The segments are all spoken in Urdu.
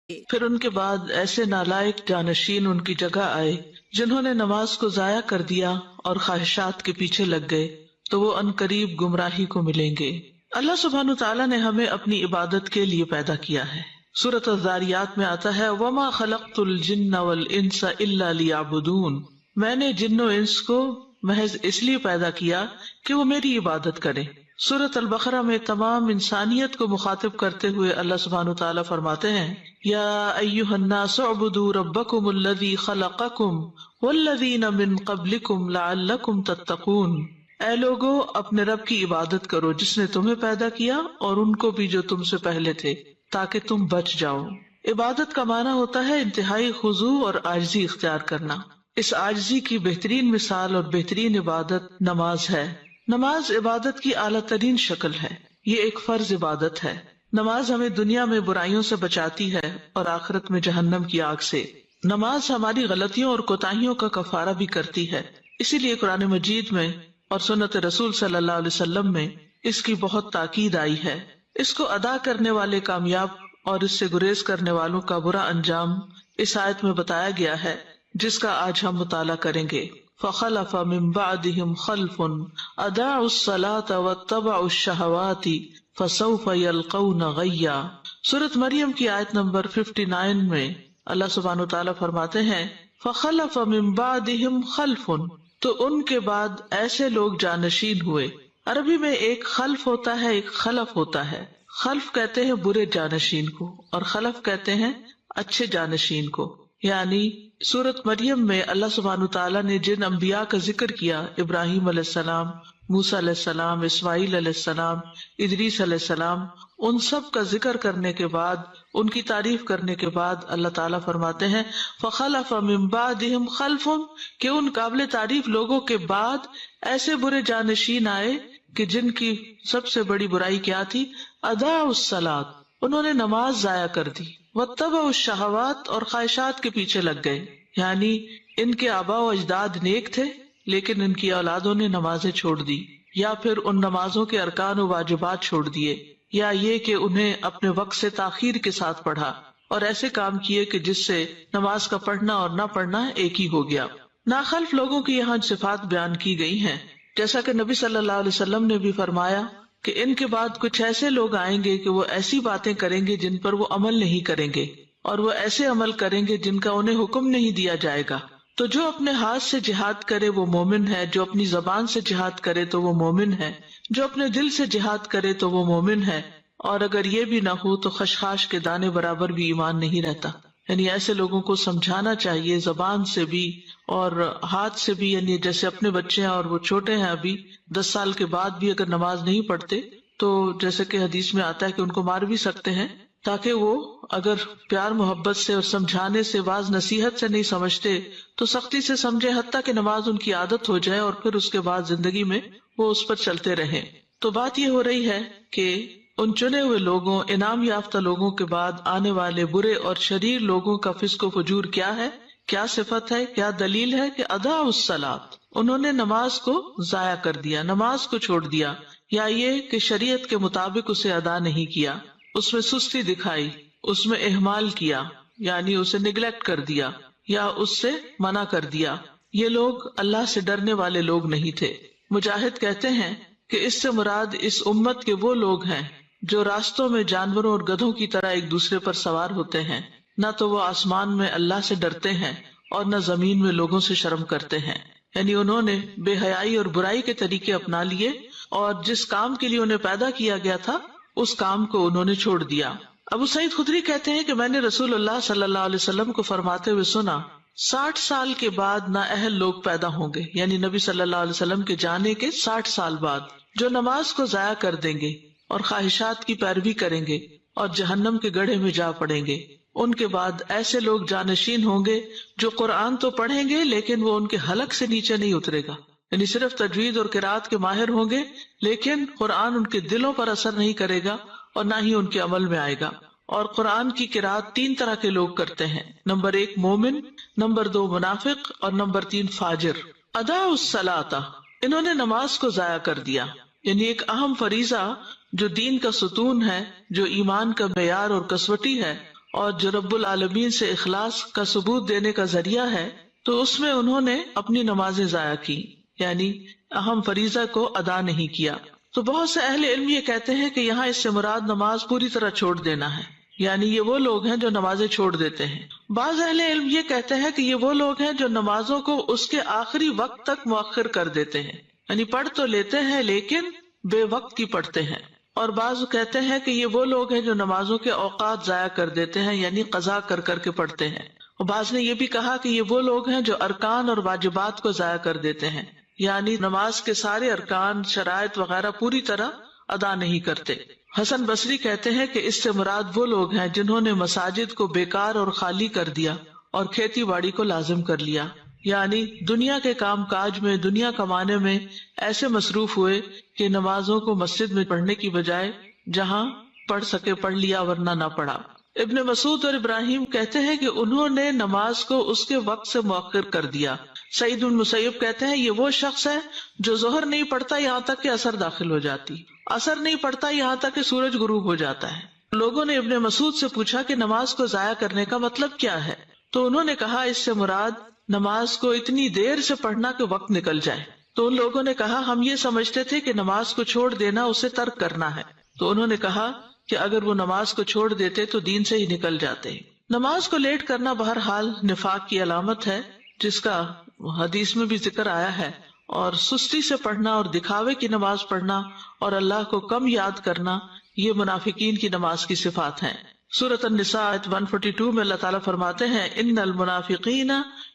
پھر ان کے بعد ایسے نالائق جانشین ان کی جگہ آئے جنہوں نے نماز کو ضائع کر دیا اور خواہشات کے پیچھے لگ گئے، تو وہ عنقریب گمراہی کو ملیں گے۔ اللہ سبحانہ تعالیٰ نے ہمیں اپنی عبادت کے لیے پیدا کیا ہے۔ سورۃ الذاریات میں آتا ہے وَمَا خَلَقْتُ الْجِنَّ وَالْإِنسَ إِلَّا لِيَعْبُدُونَ، میں نے جن و انس کو محض اس لیے پیدا کیا کہ وہ میری عبادت کریں۔ سورۃ البقرہ میں تمام انسانیت کو مخاطب کرتے ہوئے اللہ سبحانہ تعالیٰ فرماتے ہیں یا ایھا الناس اعبدوا ربکم الذی خلقکم والذین من قبلکم لعلکم تتقون، اے لوگو اپنے رب کی عبادت کرو جس نے تمہیں پیدا کیا اور ان کو بھی جو تم سے پہلے تھے تاکہ تم بچ جاؤ۔ عبادت کا معنی ہوتا ہے انتہائی خضوع اور عاجزی اختیار کرنا۔ اس عاجزی کی بہترین مثال اور بہترین عبادت نماز ہے۔ نماز عبادت کی اعلیٰ ترین شکل ہے، یہ ایک فرض عبادت ہے۔ نماز ہمیں دنیا میں برائیوں سے بچاتی ہے اور آخرت میں جہنم کی آگ سے۔ نماز ہماری غلطیوں اور کوتاہیوں کا کفارہ بھی کرتی ہے، اسی لیے قرآن مجید میں اور سنت رسول صلی اللہ علیہ وسلم میں اس کی بہت تاکید آئی ہے۔ اس کو ادا کرنے والے کامیاب اور اس سے گریز کرنے والوں کا برا انجام اس آیت میں بتایا گیا ہے جس کا آج ہم مطالعہ کریں گے۔ فخلف من بعدهم خلف اضاعوا الصلاة واتبعوا الشهوات فسوف يلقون غیا۔ سورۃ مریم کی آیت نمبر 59 میں اللہ سبحانہ وتعالیٰ فرماتے ہیں فخلف من بعدهم خلف، تو ان کے بعد ایسے لوگ جانشین ہوئے۔ عربی میں ایک خلف ہوتا ہے، ایک خلف ہوتا ہے۔ خلف کہتے ہیں برے جانشین کو اور خلف کہتے ہیں اچھے جانشین کو۔ یعنی سورۃ مریم میں اللہ سبحانہ تعالیٰ نے جن انبیاء کا ذکر کیا، ابراہیم علیہ السلام، موسیٰ علیہ السلام، اسماعیل علیہ السلام، ادریس علیہ السلام، ان سب کا ذکر کرنے کے بعد، ان کی تعریف کرنے کے بعد اللہ تعالیٰ فرماتے ہیں فخلف من بعدهم خلف، کہ ان قابل تعریف لوگوں کے بعد ایسے برے جانشین آئے کہ جن کی سب سے بڑی برائی کیا تھی، اضاعوا الصلاۃ، انہوں نے نماز ضائع کر دی، واتبعوا الشہوات، اور خواہشات کے پیچھے لگ گئے۔ یعنی ان کے آباء و اجداد نیک تھے لیکن ان کی اولادوں نے نمازیں چھوڑ دی، یا پھر ان نمازوں کے ارکان و واجبات چھوڑ دیے، یا یہ کہ انہیں اپنے وقت سے تاخیر کے ساتھ پڑھا اور ایسے کام کیے کہ جس سے نماز کا پڑھنا اور نہ پڑھنا ایک ہی ہو گیا۔ ناخلف لوگوں کی یہاں صفات بیان کی گئی ہیں، جیسا کہ نبی صلی اللہ علیہ وسلم نے بھی فرمایا کہ ان کے بعد کچھ ایسے لوگ آئیں گے کہ وہ ایسی باتیں کریں گے جن پر وہ عمل نہیں کریں گے، اور وہ ایسے عمل کریں گے جن کا انہیں حکم نہیں دیا جائے گا۔ تو جو اپنے ہاتھ سے جہاد کرے وہ مومن ہے، جو اپنی زبان سے جہاد کرے تو وہ مومن ہے، جو اپنے دل سے جہاد کرے تو وہ مومن ہے، اور اگر یہ بھی نہ ہو تو خشخاش کے دانے برابر بھی ایمان نہیں رہتا۔ یعنی ایسے لوگوں کو سمجھانا چاہیے زبان سے بھی اور ہاتھ سے بھی، یعنی جیسے اپنے بچے ہیں اور وہ چھوٹے ہیں ابھی 10 سال کے بعد بھی اگر نماز نہیں پڑھتے تو جیسے کہ حدیث میں آتا ہے کہ ان کو مار بھی سکتے ہیں، تاکہ وہ اگر پیار محبت سے اور سمجھانے سے، واعظ نصیحت سے نہیں سمجھتے تو سختی سے سمجھے، حتیٰ کہ نماز ان کی عادت ہو جائے اور پھر اس کے بعد زندگی میں وہ اس پر چلتے رہیں۔ تو بات یہ ہو رہی ہے کہ ان چنے ہوئے لوگوں، انعام یافتہ لوگوں کے بعد آنے والے برے اور شریر لوگوں کا فسق و فجور کیا ہے، کیا صفت ہے، کیا دلیل ہے کہ اضاعوا الصلاۃ، انہوں نے نماز کو ضائع کر دیا، نماز کو چھوڑ دیا، یا یہ کہ شریعت کے مطابق اسے ادا نہیں کیا، اس میں سستی دکھائی، اس میں اہمال کیا، یعنی اسے نیگلیکٹ کر دیا یا اس سے منع کر دیا۔ یہ لوگ اللہ سے ڈرنے والے لوگ نہیں تھے۔ مجاہد کہتے ہیں کہ اس سے مراد اس امت کے وہ لوگ ہیں جو راستوں میں جانوروں اور گدھوں کی طرح ایک دوسرے پر سوار ہوتے ہیں، نہ تو وہ آسمان میں اللہ سے ڈرتے ہیں اور نہ زمین میں لوگوں سے شرم کرتے ہیں۔ یعنی انہوں نے بے حیائی اور برائی کے طریقے اپنا لیے اور جس کام کے لیے انہیں پیدا کیا گیا تھا اس کام کو انہوں نے چھوڑ دیا۔ ابو سعید خدری کہتے ہیں کہ میں نے رسول اللہ صلی اللہ علیہ وسلم کو فرماتے ہوئے سنا 60 سال کے بعد نااہل لوگ پیدا ہوں گے، یعنی نبی صلی اللہ علیہ وسلم کے جانے کے 60 سال بعد، جو نماز کو ضائع کر دیں گے اور خواہشات کی پیروی کریں گے اور جہنم کے گڑھے میں جا پڑیں گے۔ ان کے بعد ایسے لوگ جانشین ہوں گے جو قرآن تو پڑھیں گے لیکن وہ ان کے حلق سے نیچے نہیں اترے گا، یعنی صرف تجوید اور قرات کے ماہر ہوں گے لیکن قرآن ان کے دلوں پر اثر نہیں کرے گا اور نہ ہی ان کے عمل میں آئے گا۔ اور قرآن کی قرات 3 طرح کے لوگ کرتے ہیں، نمبر 1 مومن، نمبر 2 منافق اور نمبر 3 فاجر۔ اضاعوا الصلاۃ، انہوں نے نماز کو ضائع کر دیا، یعنی ایک اہم فریضہ جو دین کا ستون ہے، جو ایمان کا معیار اور کسوٹی ہے اور جو رب العالمین سے اخلاص کا ثبوت دینے کا ذریعہ ہے، تو اس میں انہوں نے اپنی نمازیں ضائع کی، یعنی اہم فریضہ کو ادا نہیں کیا۔ تو بہت سے اہل علم یہ کہتے ہیں کہ یہاں اس سے مراد نماز پوری طرح چھوڑ دینا ہے، یعنی یہ وہ لوگ ہیں جو نمازیں چھوڑ دیتے ہیں۔ بعض اہل علم یہ کہتے ہیں کہ یہ وہ لوگ ہیں جو نمازوں کو اس کے آخری وقت تک مؤخر کر دیتے ہیں، یعنی پڑھ تو لیتے ہیں لیکن بے وقت کی پڑھتے ہیں۔ اور بعض کہتے ہیں کہ یہ وہ لوگ ہیں جو نمازوں کے اوقات ضائع کر دیتے ہیں، یعنی قضا کر کر کے پڑھتے ہیں۔ اور بعض نے یہ بھی کہا کہ یہ وہ لوگ ہیں جو ارکان اور واجبات کو ضائع کر دیتے ہیں، یعنی نماز کے سارے ارکان، شرائط وغیرہ پوری طرح ادا نہیں کرتے۔ حسن بصری کہتے ہیں کہ اس سے مراد وہ لوگ ہیں جنہوں نے مساجد کو بیکار اور خالی کر دیا اور کھیتی باڑی کو لازم کر لیا، یعنی دنیا کے کام کاج میں، دنیا کمانے میں ایسے مصروف ہوئے کہ نمازوں کو مسجد میں پڑھنے کی بجائے جہاں پڑھ سکے پڑھ لیا ورنہ نہ پڑھا۔ ابن مسعود اور ابراہیم کہتے ہیں کہ انہوں نے نماز کو اس کے وقت سے مؤخر کر دیا۔ سعید بن مسیب کہتے ہیں یہ وہ شخص ہے جو ظہر نہیں پڑھتا یہاں تک کہ عصر داخل ہو جاتی، عصر نہیں پڑھتا یہاں تک کہ سورج غروب ہو جاتا ہے۔ لوگوں نے ابن مسعود سے پوچھا کہ نماز کو ضائع کرنے کا مطلب کیا ہے، تو انہوں نے کہا اس سے مراد نماز کو اتنی دیر سے پڑھنا کہ وقت نکل جائے۔ تو ان لوگوں نے کہا ہم یہ سمجھتے تھے کہ نماز کو چھوڑ دینا اسے ترک کرنا ہے۔ تو انہوں نے کہا کہ اگر وہ نماز کو چھوڑ دیتے تو دین سے ہی نکل جاتے۔ نماز کو لیٹ کرنا بہرحال نفاق کی علامت ہے، جس کا حدیث میں بھی ذکر آیا ہے، اور سستی سے پڑھنا اور دکھاوے کی نماز پڑھنا اور اللہ کو کم یاد کرنا یہ منافقین کی نماز کی صفات ہیں۔ سورۃ النساء آیت 142 میں اللہ تعالیٰ فرماتے ہیں ان المنافقین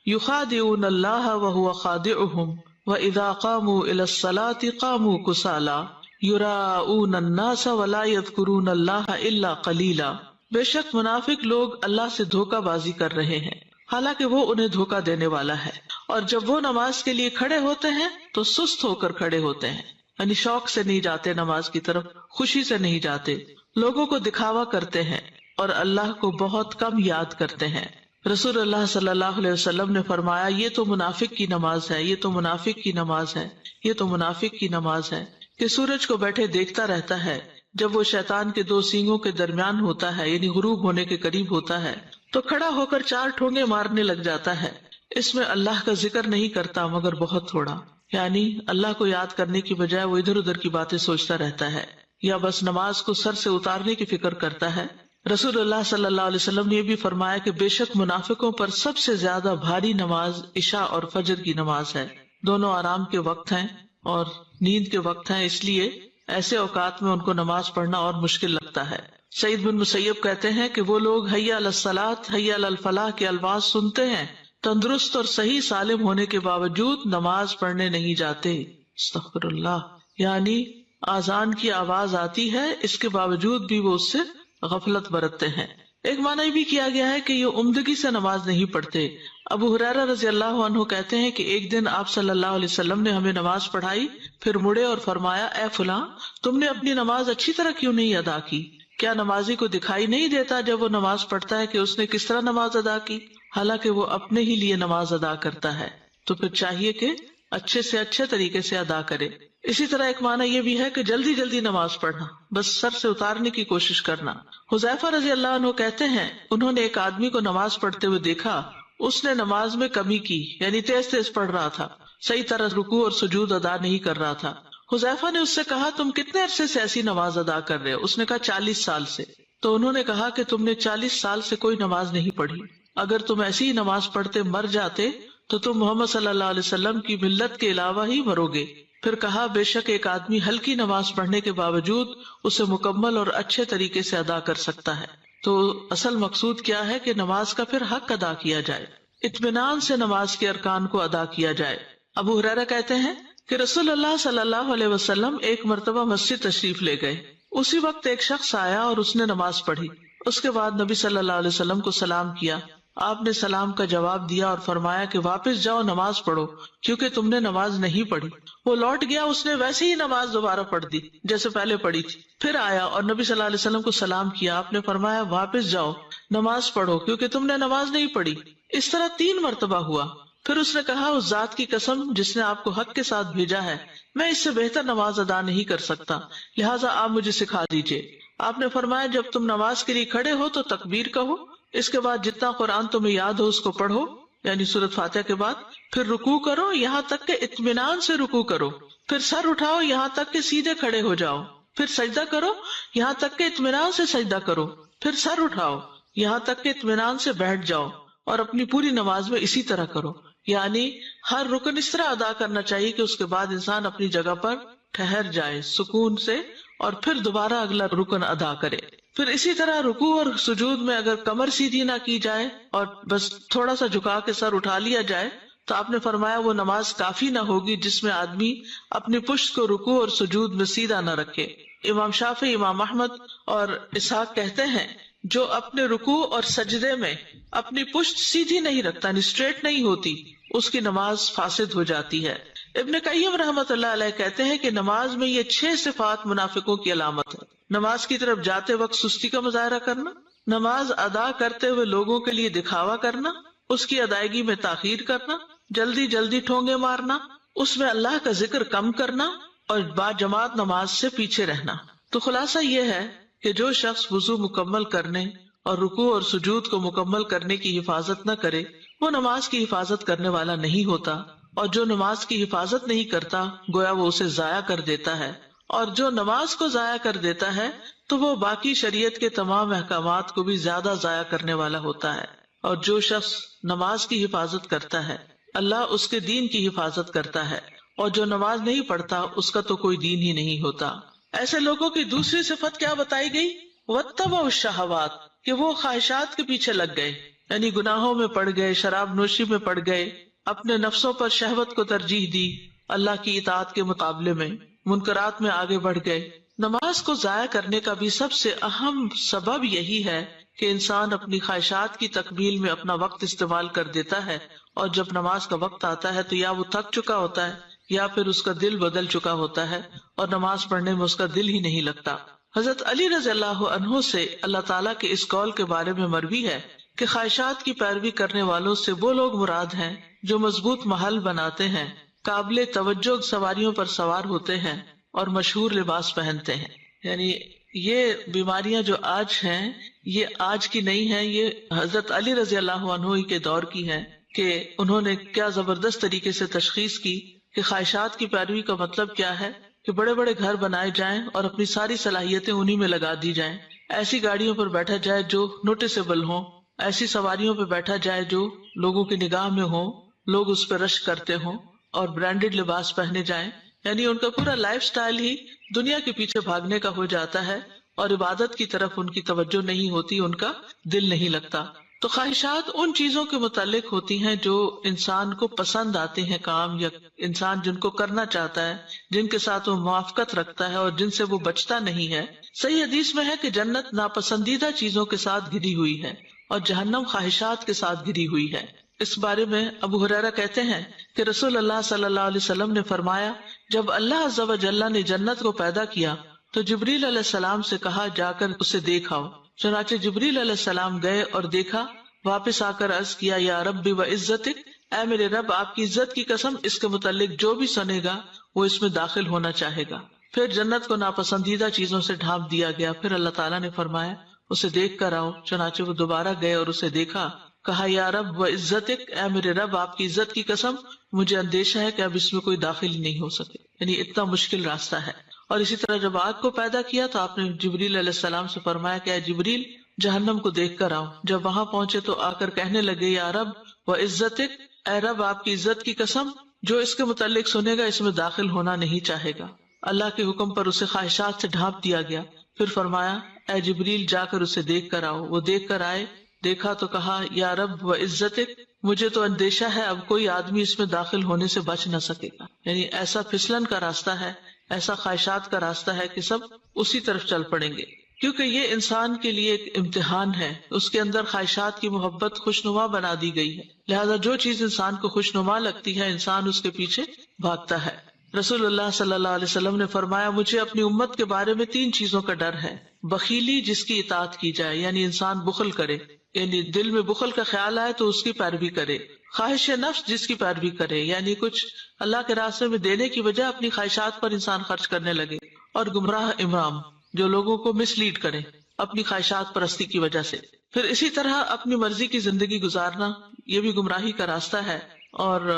یخادعون اللہ وہو خادعهم وَإِذَا قَامُوا إِلَى الصَّلَاةِ قَامُوا كُسَالَىٰ يُرَاءُونَ النَّاسَ وَلَا يَذْكُرُونَ اللَّهَ إِلَّا قَلِيلًا۔ بے شک منافق لوگ اللہ سے دھوکہ بازی کر رہے ہیں حالانکہ وہ انہیں دھوکہ دینے والا ہے، اور جب وہ نماز کے لیے کھڑے ہوتے ہیں تو سست ہو کر کھڑے ہوتے ہیں، یعنی شوق سے نہیں جاتے نماز کی طرف، خوشی سے نہیں جاتے، لوگوں کو دکھاوا کرتے ہیں اور اللہ کو بہت کم یاد کرتے ہیں۔ رسول اللہ صلی اللہ علیہ وسلم نے فرمایا یہ تو منافق کی نماز ہے، یہ تو منافق کی نماز ہے، یہ تو منافق کی نماز ہے، کہ سورج کو بیٹھے دیکھتا رہتا ہے، جب وہ شیطان کے دو سینگوں کے درمیان ہوتا ہے یعنی غروب ہونے کے قریب ہوتا ہے تو کھڑا ہو کر 4 ٹھونگے مارنے لگ جاتا ہے، اس میں اللہ کا ذکر نہیں کرتا مگر بہت تھوڑا، یعنی اللہ کو یاد کرنے کی بجائے وہ ادھر ادھر کی باتیں سوچتا رہتا ہے، یا بس نماز کو سر سے اتارنے کی فکر کرتا ہے۔ رسول اللہ صلی اللہ علیہ وسلم نے یہ بھی فرمایا کہ بے شک منافقوں پر سب سے زیادہ بھاری نماز عشاء اور فجر کی نماز ہے، دونوں آرام کے وقت ہیں اور نیند کے وقت ہیں، اس لیے ایسے اوقات میں ان کو نماز پڑھنا اور مشکل لگتا ہے۔ سعید بن مسیب کہتے ہیں کہ وہ لوگ حی علی الصلاۃ حی علی الفلاح کے الفاظ سنتے ہیں، تندرست اور صحیح سالم ہونے کے باوجود نماز پڑھنے نہیں جاتے، استغفر اللہ، یعنی آذان کی آواز آتی ہے اس کے باوجود بھی وہ اس سے غفلت برتتے ہیں۔ ایک معنی یہ بھی کیا گیا ہے کہ یہ عمدگی سے نماز نہیں پڑھتے۔ ابو ہریرہ رضی اللہ عنہ کہتے ہیں کہ ایک دن آپ صلی اللہ علیہ وسلم نے ہمیں نماز پڑھائی، پھر مڑے اور فرمایا اے فلاں تم نے اپنی نماز اچھی طرح کیوں نہیں ادا کی؟ کیا نمازی کو دکھائی نہیں دیتا جب وہ نماز پڑھتا ہے کہ اس نے کس طرح نماز ادا کی؟ حالانکہ وہ اپنے ہی لیے نماز ادا کرتا ہے، تو پھر چاہیے کہ اچھے سے اچھے طریقے سے ادا کرے۔ اسی طرح ایک معنی یہ بھی ہے کہ جلدی جلدی نماز پڑھنا، بس سر سے اتارنے کی کوشش کرنا۔ حذیفہ رضی اللہ عنہ کہتے ہیں انہوں نے ایک آدمی کو نماز پڑھتے ہوئے دیکھا، اس نے نماز میں کمی کی، یعنی تیز تیز پڑھ رہا تھا، صحیح طرح رکوع اور سجود ادا نہیں کر رہا تھا۔ حذیفہ نے اس سے کہا تم کتنے عرصے سے ایسی نماز ادا کر رہے ہو؟ اس نے کہا 40 سال سے۔ تو انہوں نے کہا کہ تم نے 40 سال سے کوئی نماز نہیں پڑھی، اگر تم ایسی ہی نماز پڑھتے مر جاتے تو تم محمد صلی اللہ علیہ وسلم کی ملت کے علاوہ ہی مرو گے۔ پھر کہا بے شک ایک آدمی ہلکی نماز پڑھنے کے باوجود اسے مکمل اور اچھے طریقے سے ادا کر سکتا ہے۔ تو اصل مقصود کیا ہے کہ نماز کا پھر حق ادا کیا جائے، اطمینان سے نماز کے ارکان کو ادا کیا جائے۔ ابو ہریرہ کہتے ہیں کہ رسول اللہ صلی اللہ علیہ وسلم ایک مرتبہ مسجد تشریف لے گئے، اسی وقت ایک شخص آیا اور اس نے نماز پڑھی، اس کے بعد نبی صلی اللہ علیہ وسلم کو سلام کیا، آپ نے سلام کا جواب دیا اور فرمایا کہ واپس جاؤ نماز پڑھو کیونکہ تم نے نماز نہیں پڑھی۔ وہ لوٹ گیا، اس نے ویسے ہی نماز دوبارہ پڑھ دی جیسے پہلے پڑھی تھی، پھر آیا اور نبی صلی اللہ علیہ وسلم کو سلام کیا، آپ نے فرمایا واپس جاؤ نماز پڑھو کیونکہ تم نے نماز نہیں پڑھی۔ اس طرح 3 مرتبہ ہوا۔ پھر اس نے کہا اس ذات کی قسم جس نے آپ کو حق کے ساتھ بھیجا ہے، میں اس سے بہتر نماز ادا نہیں کر سکتا، لہٰذا آپ مجھے سکھا دیجیے۔ آپ نے فرمایا جب تم نماز کے لیے کھڑے ہو تو تکبیر کہو، اس کے بعد جتنا قرآن تمہیں یاد ہو اس کو پڑھو، یعنی سورۃ فاتحہ کے بعد، پھر رکوع کرو یہاں تک کہ اطمینان سے رکوع کرو، پھر سر اٹھاؤ یہاں تک کہ سیدھے کھڑے ہو جاؤ، پھر سجدہ کرو یہاں تک کہ اطمینان سے سجدہ کرو، پھر سر اٹھاؤ یہاں تک کہ اطمینان سے بیٹھ جاؤ، اور اپنی پوری نماز میں اسی طرح کرو، یعنی ہر رکن اس طرح ادا کرنا چاہیے کہ اس کے بعد انسان اپنی جگہ پر ٹھہر جائے سکون سے، اور پھر دوبارہ اگلا رکن ادا کرے۔ پھر اسی طرح رکوع اور سجود میں اگر کمر سیدھی نہ کی جائے اور بس تھوڑا سا جھکا کے سر اٹھا لیا جائے تو آپ نے فرمایا وہ نماز کافی نہ ہوگی جس میں آدمی اپنی پشت کو رکوع اور سجود میں سیدھا نہ رکھے۔ امام شافعی، امام احمد اور اسحاق کہتے ہیں جو اپنے رکوع اور سجدے میں اپنی پشت سیدھی نہیں رکھتا، یعنی اسٹریٹ نہیں ہوتی، اس کی نماز فاسد ہو جاتی ہے۔ ابن قیم رحمۃ اللہ علیہ کہتے ہیں کہ نماز میں یہ 6 صفات منافقوں کی علامت ہے۔ نماز کی طرف جاتے وقت سستی کا مظاہرہ کرنا، نماز ادا کرتے ہوئے لوگوں کے لیے دکھاوا کرنا، اس کی ادائیگی میں تاخیر کرنا، جلدی جلدی ٹھونگے مارنا، اس میں اللہ کا ذکر کم کرنا، اور با جماعت نماز سے پیچھے رہنا۔ تو خلاصہ یہ ہے کہ جو شخص وضو مکمل کرنے اور رکوع اور سجود کو مکمل کرنے کی حفاظت نہ کرے وہ نماز کی حفاظت کرنے والا نہیں ہوتا، اور جو نماز کی حفاظت نہیں کرتا گویا وہ اسے ضائع کر دیتا ہے، اور جو نماز کو ضائع کر دیتا ہے تو وہ باقی شریعت کے تمام احکامات کو بھی زیادہ ضائع کرنے والا ہوتا ہے۔ اور جو شخص نماز کی حفاظت کرتا ہے اللہ اس کے دین کی حفاظت کرتا ہے، اور جو نماز نہیں پڑھتا اس کا تو کوئی دین ہی نہیں ہوتا۔ ایسے لوگوں کی دوسری صفت کیا بتائی گئی؟ واتبعوا الشہوات، کہ وہ خواہشات کے پیچھے لگ گئے، یعنی گناہوں میں پڑ گئے، شراب نوشی میں پڑ گئے، اپنے نفسوں پر شہوت کو ترجیح دی اللہ کی اطاعت کے مقابلے میں، منکرات میں آگے بڑھ گئے۔ نماز کو ضائع کرنے کا بھی سب سے اہم سبب یہی ہے کہ انسان اپنی خواہشات کی تکمیل میں اپنا وقت استعمال کر دیتا ہے، اور جب نماز کا وقت آتا ہے تو یا وہ تھک چکا ہوتا ہے یا پھر اس کا دل بدل چکا ہوتا ہے اور نماز پڑھنے میں اس کا دل ہی نہیں لگتا۔ حضرت علی رضی اللہ عنہ سے اللہ تعالیٰ کے اس قول کے بارے میں مروی ہے کہ خواہشات کی پیروی کرنے والوں سے وہ لوگ مراد ہیں جو مضبوط محل بناتے ہیں، قابل توجہ سواریوں پر سوار ہوتے ہیں اور مشہور لباس پہنتے ہیں۔ یعنی یہ بیماریاں جو آج ہیں یہ آج کی نہیں ہیں، یہ حضرت علی رضی اللہ عنہ کے دور کی ہیں کہ انہوں نے کیا زبردست طریقے سے تشخیص کی کہ خواہشات کی پیروی کا مطلب کیا ہے، کہ بڑے بڑے گھر بنائے جائیں اور اپنی ساری صلاحیتیں انہی میں لگا دی جائیں، ایسی گاڑیوں پر بیٹھا جائے جو نوٹسیبل ہوں، ایسی سواریوں پہ بیٹھا جائے جو لوگوں کی نگاہ میں ہوں، لوگ اس پہ رشک کرتے ہوں، اور برانڈڈ لباس پہنے جائیں، یعنی ان کا پورا لائف سٹائل ہی دنیا کے پیچھے بھاگنے کا ہو جاتا ہے، اور عبادت کی طرف ان کی توجہ نہیں ہوتی، ان کا دل نہیں لگتا۔ تو خواہشات ان چیزوں کے متعلق ہوتی ہیں جو انسان کو پسند آتے ہیں کام، یا انسان جن کو کرنا چاہتا ہے، جن کے ساتھ وہ موافقت رکھتا ہے اور جن سے وہ بچتا نہیں ہے۔ صحیح حدیث میں ہے کہ جنت ناپسندیدہ چیزوں کے ساتھ گھری ہوئی ہے اور جہنم خواہشات کے ساتھ گھری ہوئی ہے۔ اس بارے میں ابو ہریرہ کہتے ہیں کہ رسول اللہ صلی اللہ علیہ وسلم نے فرمایا جب اللہ عز و جل نے جنت کو پیدا کیا تو جبریل علیہ السلام سے کہا جا کر اسے دیکھ آؤ۔ چنانچہ جبریل علیہ السلام گئے اور دیکھا، واپس آ کر عرض کیا یا رب و عزتک، اے میرے رب آپ کی عزت کی قسم اس کے متعلق جو بھی سنے گا وہ اس میں داخل ہونا چاہے گا۔ پھر جنت کو ناپسندیدہ چیزوں سے ڈھانپ دیا گیا۔ پھر اللہ تعالیٰ نے فرمایا اسے دیکھ کر آؤ۔ چنانچہ وہ دوبارہ گئے اور اسے دیکھا، کہا یا رب و عزتک، اے میرے رب آپ کی عزت کی قسم مجھے اندیشہ ہے کہ اب اس میں کوئی داخل ہی نہیں ہو سکے، یعنی اتنا مشکل راستہ ہے۔ اور اسی طرح جب آگ کو پیدا کیا تو آپ نے جبریل علیہ السلام سے فرمایا کہ اے جبریل جہنم کو دیکھ کر آؤ۔ جب وہاں پہنچے تو آ کر کہنے لگے یا رب و عزتک، اے رب آپ کی عزت کی قسم جو اس کے متعلق سنے گا اس میں داخل ہونا نہیں چاہے گا۔ اللہ کے حکم پر اسے خواہشات سے ڈھانپ دیا گیا۔ پھر فرمایا اے جبریل جا کر اسے دیکھ کر آؤ۔ وہ دیکھ کر آئے، دیکھا تو کہا یا رب و عزتک مجھے تو اندیشہ ہے اب کوئی آدمی اس میں داخل ہونے سے بچ نہ سکے گا، یعنی ایسا پھسلن کا راستہ ہے، ایسا خواہشات کا راستہ ہے کہ سب اسی طرف چل پڑیں گے، کیونکہ یہ انسان کے لیے ایک امتحان ہے۔ اس کے اندر خواہشات کی محبت خوشنما بنا دی گئی ہے، لہذا جو چیز انسان کو خوشنما لگتی ہے انسان اس کے پیچھے بھاگتا ہے۔ رسول اللہ صلی اللہ علیہ وسلم نے فرمایا مجھے اپنی امت کے بارے میں 3 چیزوں کا ڈر ہے، بخیلی جس کی اطاعت کی جائے، یعنی انسان بخل کرے، یعنی دل میں بخل کا خیال آئے تو اس کی پیروی کرے، خواہش نفس جس کی پیروی کرے، یعنی کچھ اللہ کے راستے میں دینے کی بجائے اپنی خواہشات پر انسان خرچ کرنے لگے، اور گمراہ امام جو لوگوں کو مس لیڈ کریں اپنی خواہشات پرستی کی وجہ سے. پھر اسی طرح اپنی مرضی کی زندگی گزارنا یہ بھی گمراہی کا راستہ ہے. اور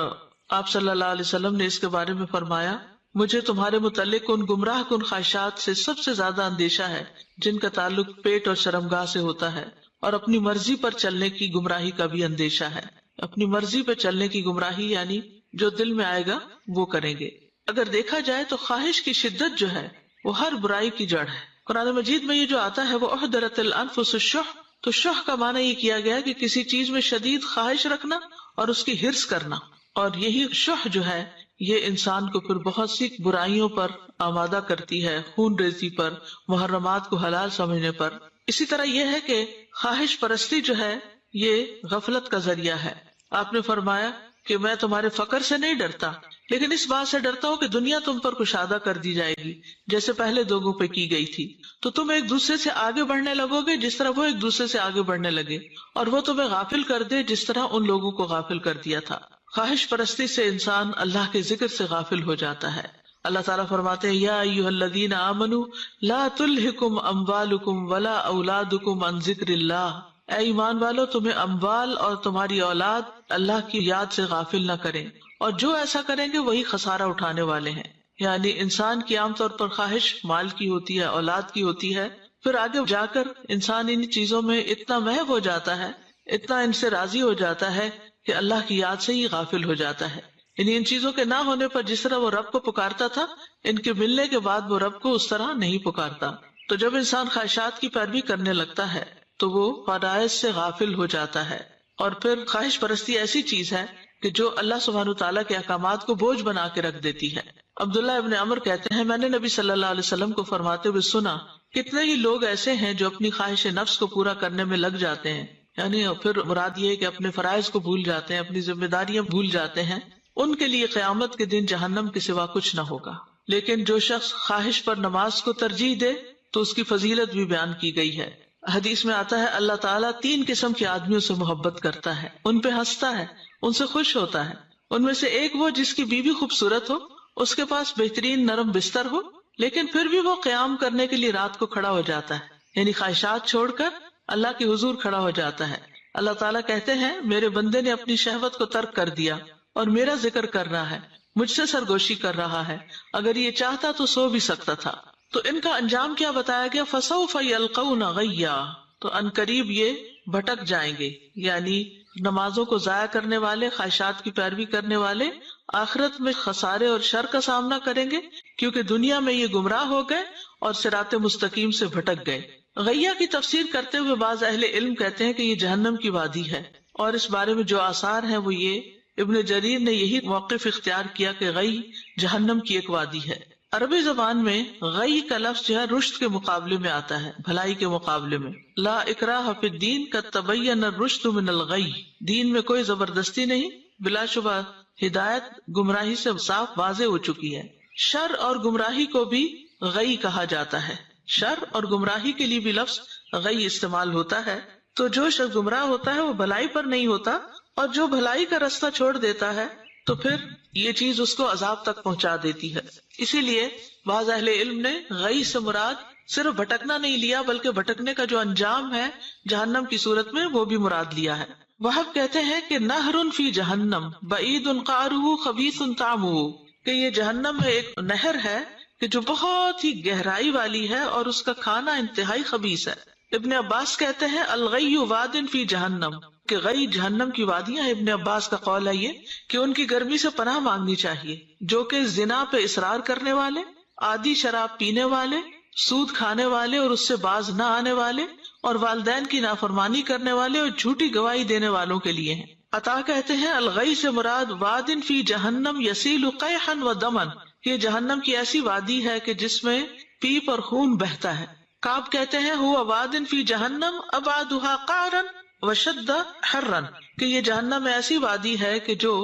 آپ صلی اللہ علیہ وسلم نے اس کے بارے میں فرمایا مجھے تمہارے متعلق ان گمراہ کن خواہشات سے سب سے زیادہ اندیشہ ہے جن کا تعلق پیٹ اور شرمگاہ سے ہوتا ہے، اور اپنی مرضی پر چلنے کی گمراہی کا بھی اندیشہ ہے. اپنی مرضی پر چلنے کی گمراہی یعنی جو دل میں آئے گا وہ کریں گے. اگر دیکھا جائے تو خواہش کی شدت جو ہے وہ ہر برائی کی جڑ ہے. قرآن مجید میں یہ جو آتا ہے وہ احضرت الانفس الشح، تو شح کا معنی یہ کیا گیا کہ کسی چیز میں شدید خواہش رکھنا اور اس کی حرص کرنا، اور یہی شح جو ہے یہ انسان کو پھر بہت سی برائیوں پر آمادہ کرتی ہے، خون ریزی پر، محرمات کو حلال سمجھنے پر. اسی طرح یہ ہے کہ خواہش پرستی جو ہے یہ غفلت کا ذریعہ ہے. آپ نے فرمایا کہ میں تمہارے فقر سے نہیں ڈرتا لیکن اس بات سے ڈرتا ہوں کہ دنیا تم پر کشادہ کر دی جائے گی جیسے پہلے لوگوں پہ کی گئی تھی، تو تم ایک دوسرے سے آگے بڑھنے لگو گے جس طرح وہ ایک دوسرے سے آگے بڑھنے لگے، اور وہ تمہیں غافل کر دے جس طرح ان لوگوں کو غافل کر دیا تھا. خواہش پرستی سے انسان اللہ کے ذکر سے غافل ہو جاتا ہے. اللہ تعالیٰ فرماتے ہیں یا ایھا الذین آمنوا لا تلہکم اموالکم ولا اولادکم عن ذکر اللہ، اے ایمان والو تمہیں اموال اور تمہاری اولاد اللہ کی یاد سے غافل نہ کریں، اور جو ایسا کریں گے وہی خسارہ اٹھانے والے ہیں. یعنی انسان کی عام طور پر خواہش مال کی ہوتی ہے، اولاد کی ہوتی ہے، پھر آگے جا کر انسان ان چیزوں میں اتنا محو ہو جاتا ہے، اتنا ان سے راضی ہو جاتا ہے کہ اللہ کی یاد سے ہی غافل ہو جاتا ہے. یعنی ان چیزوں کے نہ ہونے پر جس طرح وہ رب کو پکارتا تھا، ان کے ملنے کے بعد وہ رب کو اس طرح نہیں پکارتا. تو جب انسان خواہشات کی پیروی کرنے لگتا ہے تو وہ فرائض سے غافل ہو جاتا ہے. اور پھر خواہش پرستی ایسی چیز ہے کہ جو اللہ سبحانہ وتعالیٰ کے احکامات کو بوجھ بنا کے رکھ دیتی ہے. عبداللہ ابن عمر کہتے ہیں میں نے نبی صلی اللہ علیہ وسلم کو فرماتے ہوئے سنا کتنے ہی لوگ ایسے ہیں جو اپنی خواہش نفس کو پورا کرنے میں لگ جاتے ہیں، یعنی پھر مراد یہ ہے کہ اپنے فرائض کو بھول جاتے ہیں، اپنی ذمہ داریاں بھول جاتے ہیں. ان کے لیے قیامت کے دن جہنم کے سوا کچھ نہ ہوگا. لیکن جو شخص خواہش پر نماز کو ترجیح دے تو اس کی فضیلت بھی بیان کی گئی ہے. حدیث میں آتا ہے اللہ تعالیٰ 3 قسم کے آدمیوں سے محبت کرتا ہے، ان پہ ہنستا ہے، ان سے خوش ہوتا ہے. ان میں سے ایک وہ جس کی بیوی خوبصورت ہو، اس کے پاس بہترین نرم بستر ہو، لیکن پھر بھی وہ قیام کرنے کے لیے رات کو کھڑا ہو جاتا ہے، یعنی خواہشات چھوڑ کر اللہ کے حضور کھڑا ہو جاتا ہے. اللہ تعالیٰ کہتے ہیں میرے بندے نے اپنی شہوت کو ترک کر دیا اور میرا ذکر کر رہا ہے، مجھ سے سرگوشی کر رہا ہے، اگر یہ چاہتا تو سو بھی سکتا تھا. تو ان کا انجام کیا بتایا گیا؟ فسوف یلقون غیا، تو انقریب یہ بھٹک جائیں گے. یعنی نمازوں کو ضائع کرنے والے، خواہشات کی پیروی کرنے والے آخرت میں خسارے اور شر کا سامنا کریں گے، کیونکہ دنیا میں یہ گمراہ ہو گئے اور صراط مستقیم سے بھٹک گئے. غیا کی تفسیر کرتے ہوئے بعض اہل علم کہتے ہیں کہ یہ جہنم کی وادی ہے، اور اس بارے میں جو آثار ہیں وہ یہ ابن جریر نے یہی موقف اختیار کیا کہ غی جہنم کی ایک وادی ہے. عربی زبان میں غی کا لفظ جو ہے رشد کے مقابلے میں آتا ہے، بھلائی کے مقابلے میں. لا اکراہ فی الدین قد تبین الرشد من الغی، دین میں کوئی زبردستی نہیں، بلا شبہ ہدایت گمراہی سے صاف واضح ہو چکی ہے. شر اور گمراہی کو بھی غی کہا جاتا ہے، شر اور گمراہی کے لیے بھی لفظ غی استعمال ہوتا ہے. تو جو شخص گمراہ ہوتا ہے وہ بھلائی پر نہیں ہوتا، اور جو بھلائی کا راستہ چھوڑ دیتا ہے تو پھر یہ چیز اس کو عذاب تک پہنچا دیتی ہے. اسی لیے بعض اہل علم نے غی سے مراد صرف بھٹکنا نہیں لیا، بلکہ بھٹکنے کا جو انجام ہے جہنم کی صورت میں وہ بھی مراد لیا ہے. وہب کہتے ہیں کہ نہر فی جہنم بعید قعرہ خبیث طعمہ، کہ یہ جہنم میں ایک نہر ہے کہ جو بہت ہی گہرائی والی ہے اور اس کا کھانا انتہائی خبیث ہے. ابن عباس کہتے ہیں الغی واد فی جہنم، کہ غی جہنم کی وادیاں. ابن عباس کا قول ہے یہ کہ ان کی گرمی سے پناہ مانگنی چاہیے، جو کہ زنا پہ اصرار کرنے والے، عادی شراب پینے والے، سود کھانے والے اور اس سے باز نہ آنے والے، اور والدین کی نافرمانی کرنے والے اور جھوٹی گواہی دینے والوں کے لیے ہیں. عطا کہتے ہیں الغی سے مراد واد فی جہنم یسیل قیحا و دمن، یہ جہنم کی ایسی وادی ہے کہ جس میں پیپ اور خون بہتا ہے. کعب کہتے ہیں ہوا واد فی جہنم ابعدھا قعرا وشد حرا، کہ یہ جہنم میں ایسی وادی ہے کہ جو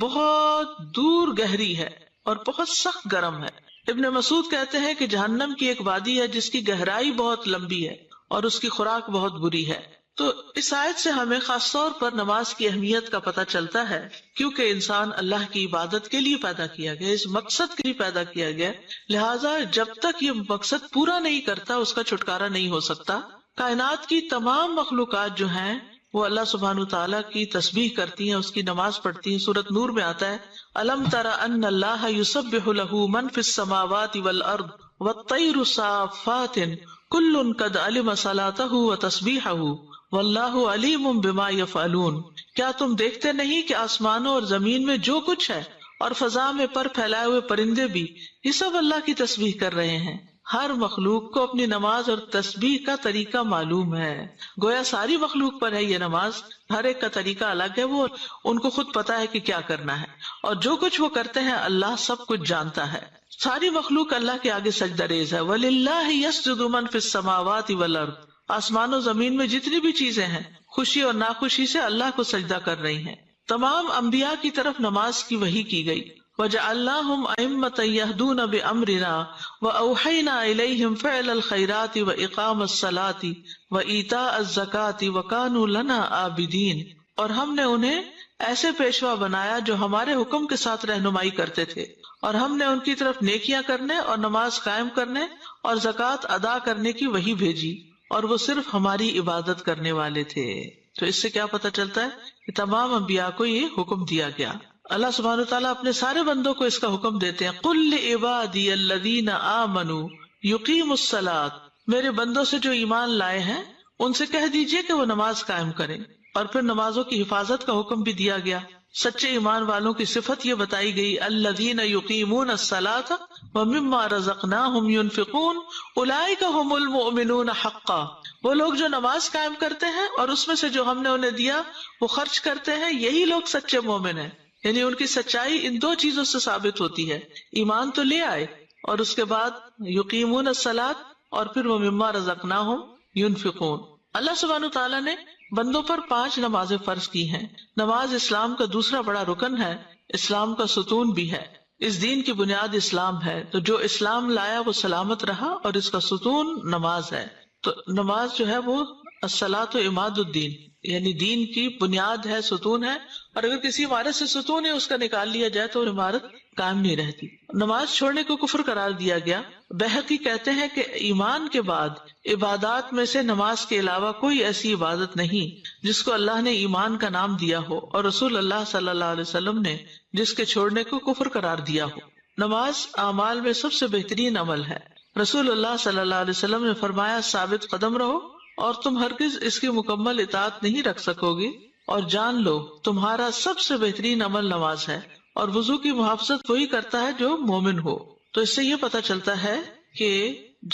بہت دور گہری ہے اور بہت سخت گرم ہے. ابن مسعود کہتے ہیں کہ جہنم کی ایک وادی ہے جس کی گہرائی بہت لمبی ہے اور اس کی خوراک بہت بری ہے. تو اس آیت سے ہمیں خاص طور پر نماز کی اہمیت کا پتہ چلتا ہے، کیونکہ انسان اللہ کی عبادت کے لیے پیدا کیا گیا، اس مقصد کے لیے پیدا کیا گیا، لہٰذا جب تک یہ مقصد پورا نہیں کرتا اس کا چھٹکارا نہیں ہو سکتا۔ کائنات کی تمام مخلوقات جو ہیں وہ اللہ سبحانہ تعالیٰ کی تسبیح کرتی ہیں، اس کی نماز پڑھتی ہیں۔ سورۃ نور میں آتا ہے الم تر ان اللہ یسبح له من فی السماوات والارض والطیر صافات کل قد علم صلاتہ وتسبیحہ واللہ علیم بما یفعلون۔ کیا تم دیکھتے نہیں کہ آسمانوں اور زمین میں جو کچھ ہے اور فضا میں پر پھیلائے ہوئے پرندے بھی یہ سب اللہ کی تسبیح کر رہے ہیں۔ ہر مخلوق کو اپنی نماز اور تسبیح کا طریقہ معلوم ہے، گویا ساری مخلوق پر ہے یہ نماز، ہر ایک کا طریقہ الگ ہے، وہ ان کو خود پتا ہے کہ کیا کرنا ہے، اور جو کچھ وہ کرتے ہیں اللہ سب کچھ جانتا ہے۔ ساری مخلوق اللہ کے آگے سجدہ ریز ہے۔ وَلِلَّهِ يَسْجُدُ مَن فِي السَّمَاوَاتِ وَالْأَرْضِ، آسمان و زمین میں جتنی بھی چیزیں ہیں خوشی اور ناخوشی سے اللہ کو سجدہ کر رہی ہیں۔ تمام انبیاء کی طرف نماز کی وحی کی گئی۔ وَجَعَلْنَاهُمْ أَئِمَّةً يَهْدُونَ بِأَمْرِنَا وَأَوْحَيْنَا إِلَيْهِمْ فِعْلَ الْخَيْرَاتِ وَإِقَامَ الصَّلَاةِ وَإِيتَاءَ الزَّكَاةِ وَكَانُوا لَنَا عَابِدِينَ، اور ہم نے انہیں ایسے پیشوا بنایا جو ہمارے حکم کے ساتھ رہنمائی کرتے تھے، اور ہم نے ان کی طرف نیکیاں کرنے اور نماز قائم کرنے اور زکوٰۃ ادا کرنے کی وحی بھیجی، اور وہ صرف ہماری عبادت کرنے والے تھے۔ تو اس سے کیا پتہ چلتا ہے کہ تمام انبیاء کو یہ حکم دیا گیا۔ اللہ سبحانہ وتعالیٰ اپنے سارے بندوں کو اس کا حکم دیتے ہیں، قُلْ لِعِبَادِيَ الَّذِينَ آمَنُوا يُقِيمُوا الصَّلَاةَ، میرے بندوں سے جو ایمان لائے ہیں ان سے کہہ دیجئے کہ وہ نماز قائم کریں۔ اور پھر نمازوں کی حفاظت کا حکم بھی دیا گیا۔ سچے ایمان والوں کی صفت یہ بتائی گئی، الذین یقیمون الصلاۃ ومما رزقناہم ینفقون اولئک ھم المؤمنون حقا، وہ لوگ جو نماز قائم کرتے ہیں اور اس میں سے جو ہم نے انہیں دیا وہ خرچ کرتے ہیں، یہی لوگ سچے مومن ہیں۔ یعنی ان کی سچائی ان دو چیزوں سے ثابت ہوتی ہے، ایمان تو لے آئے اور اس کے بعد یقیمون الصلاۃ اور پھر ومما رزقناہم ینفقون۔ اللہ سبحانہ تعالیٰ نے بندوں پر 5 نمازیں فرض کی ہیں۔ نماز اسلام کا دوسرا بڑا رکن ہے، اسلام کا ستون بھی ہے۔ اس دین کی بنیاد اسلام ہے، تو جو اسلام لایا وہ سلامت رہا، اور اس کا ستون نماز ہے۔ تو نماز جو ہے وہ الصلاۃ عماد الدین، یعنی دین کی بنیاد ہے، ستون ہے، اور اگر کسی عمارت سے ستون ہے اس کا نکال لیا جائے تو عمارت قائم نہیں رہتی۔ نماز چھوڑنے کو کفر قرار دیا گیا۔ بہقی کہتے ہیں کہ ایمان کے بعد عبادات میں سے نماز کے علاوہ کوئی ایسی عبادت نہیں جس کو اللہ نے ایمان کا نام دیا ہو، اور رسول اللہ صلی اللہ علیہ وسلم نے جس کے چھوڑنے کو کفر قرار دیا ہو۔ نماز اعمال میں سب سے بہترین عمل ہے۔ رسول اللہ صلی اللہ علیہ وسلم نے فرمایا، ثابت قدم رہو اور تم ہرگز اس کی مکمل اطاعت نہیں رکھ سکو گے، اور جان لو تمہارا سب سے بہترین عمل نماز ہے، اور وضو کی محافظت وہی کرتا ہے جو مومن ہو۔ تو اس سے یہ پتہ چلتا ہے کہ